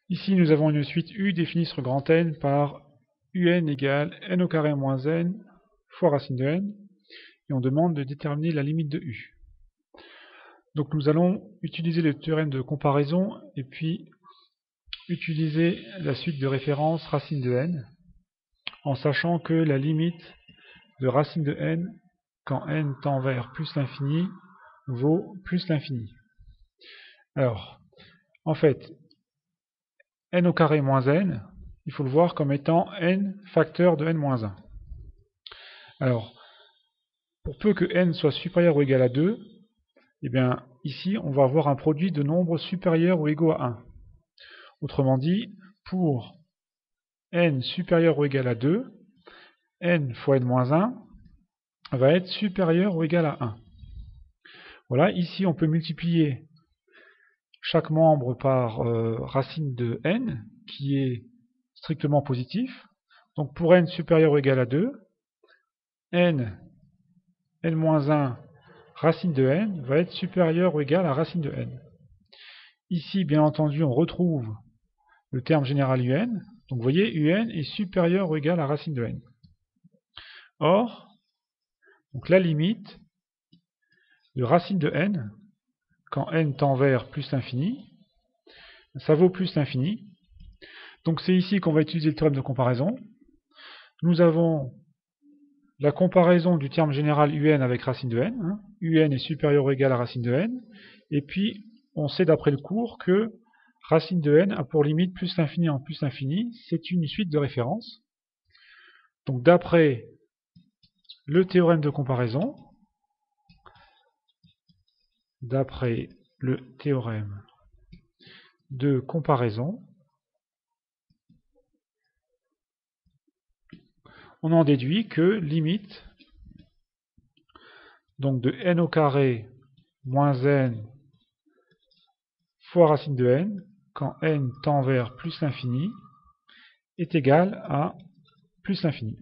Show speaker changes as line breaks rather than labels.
Ici, nous avons une suite U définie sur grand N par UN égale n au carré moins n fois racine de n, et on demande de déterminer la limite de U. Donc nous allons utiliser le théorème de comparaison et puis utiliser la suite de référence racine de n, en sachant que la limite de racine de n quand n tend vers plus l'infini vaut plus l'infini. Alors, en fait, n au carré moins n, il faut le voir comme étant n facteur de n moins 1. Alors, pour peu que n soit supérieur ou égal à 2, eh bien, ici, on va avoir un produit de nombres supérieurs ou égaux à 1. Autrement dit, pour n supérieur ou égal à 2, n fois n moins 1 va être supérieur ou égal à 1. Voilà, ici, on peut multiplier chaque membre par racine de n, qui est strictement positif. Donc pour n supérieur ou égal à 2, n moins 1 racine de n va être supérieur ou égal à racine de n. Ici, bien entendu, on retrouve le terme général un. Donc vous voyez, un est supérieur ou égal à racine de n. Or, donc la limite de racine de n, quand n tend vers plus l'infini, ça vaut plus l'infini. Donc c'est ici qu'on va utiliser le théorème de comparaison. Nous avons la comparaison du terme général un avec racine de n. Un est supérieur ou égal à racine de n. Et puis, on sait d'après le cours que racine de n a pour limite plus l'infini en plus l'infini. C'est une suite de référence. Donc d'après le théorème de comparaison, on en déduit que limite donc de n au carré moins n fois racine de n, quand n tend vers plus l'infini, est égale à plus l'infini.